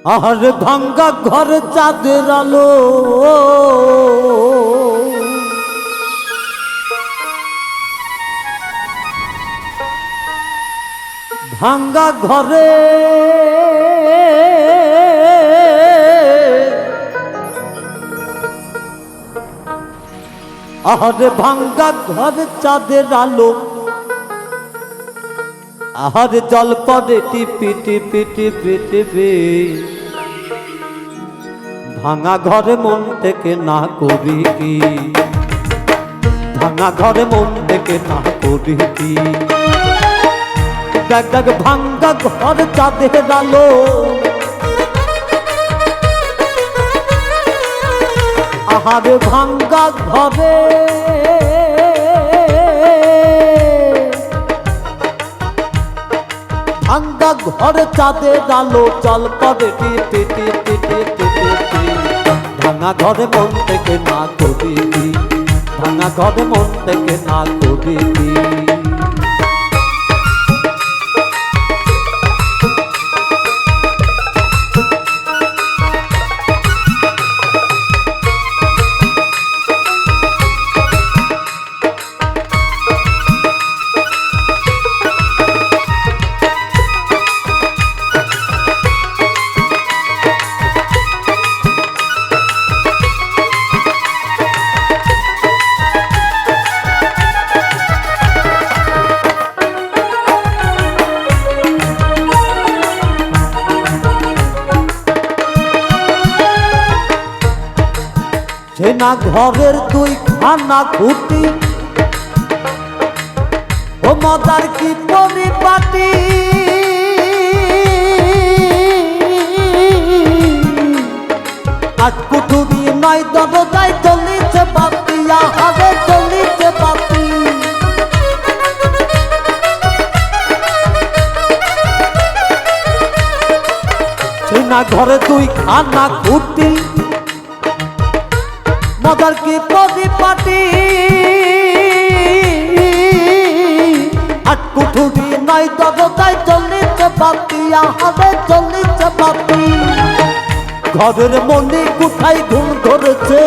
আর ভাঙ্গা ঘর চাঁদের আলো ভাঙ্গা ঘরে আর ভাঙ্গা ঘর চাঁদের আলো আর জল পড়ে টিপি টিপি টিপি টিপি ভাঙা ঘরে মন থেকে না করি কি ভাঙা ঘরে মন থেকে না করি কি দেখ দেখ ভাঙ্গা ঘর চাঁদের আলো আহারে ভাঙ্গা ঘরে ভাঙ্গা ঘরে চাঁদের আলো জল পড়ে টিপি টিপি টিপি টিপি ভাঙা ঘরে মন থেকে না করি ভাঙা ঘরে মন থেকে না করি সেনা ঘরের দুই খানা খুঁটি ও মদার কি পরিপাটি আজ কুঠুরি নয় দরজায় চলিছে বাতি আহারে চলিছে বাতি সেনা ঘরে দুই খানা খুঁটি মদার কি পরিপাটি আট কুঠুরি নয় দরজায় চলিছে বাতি আহারে চলিছে বাতি ঘরের মনে কোথায় ঘুম ধরেছে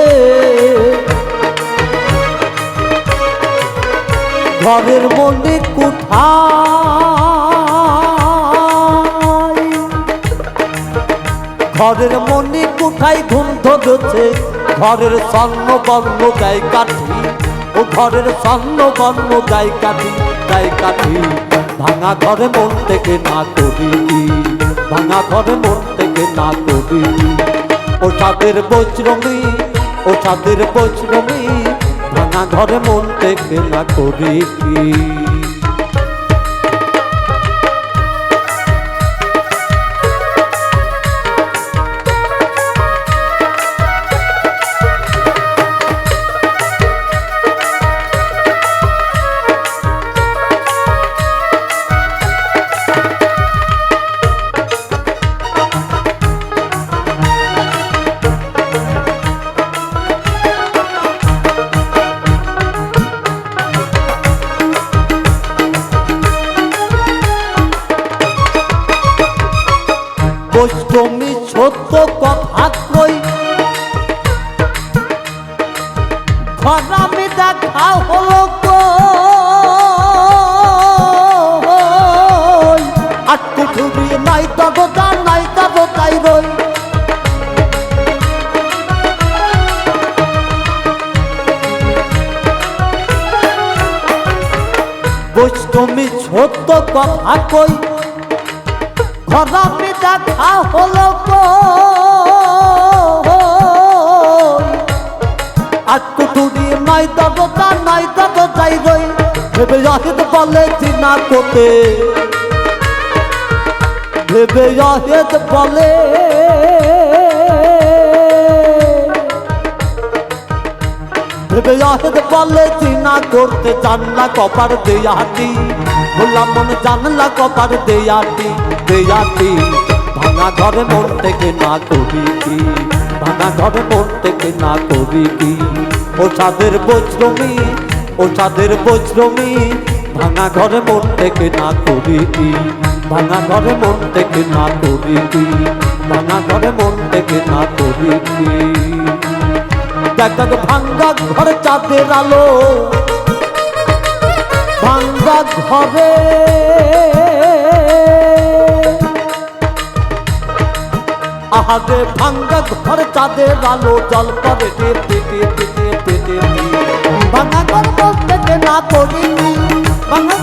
ঘরের মনে কোথায় ঘরের মনে কোথায় ঘুম ধরেছে ঘরের স্বর্ণ বর্ণ গায়ে কাঠি ও ঘরের স্বর্ণ বর্ণ গায়ে কাঠি গায়ে কাঠি ভাঙা ঘরে মন থেকে না করি ভাঙা ঘরে মন থেকে না করি ও তাদের বৈশ্রমী ও তাদের বৈশ্রমী ভাঙা ঘরে মন থেকে না করি কি বৈষ্ণবী সত্য কথা কই ঘরামে দেখা হলো আর কুঠুরি নাই দরজা নাই দরজাই রই বৈষ্ণবী সত্য কথা কই ঘরামে দেখা হলো আর কুঠুরি নাই দরজা নাই দরজাই রই ভেবে জাহিদ বলে চিনা কোতে ভেবে জাহিদ বলে ভেবে জাহিদ বলে চিনা করতে জানলা কপার দেয়াটি বললাম মন জানলা কপার দেয়াটি দেয়াটি ভাঙা ঘরে মন থেকে না করি কি ভাঙা ঘরে মন থেকে না করি কি ও তাদের বৈশ্রমী ও তাদের বৈশ্রমী ভাঙা ঘরে মন থেকে না করি কি, ভাঙা ঘরে মন থেকে না করি কি, ভাঙা ঘরে মন থেকে না করি কি। দেখ দেখ ভাঙ্গা ঘরে চাঁদের আলো, ভাঙ্গা ঘরে আহারে ভাঙ্গা ঘরে চাঁদের আলো জল করে টিপে টিপে টিপে টিপে। ভাঙা ঘর মন থেকে না করি, ভাঙা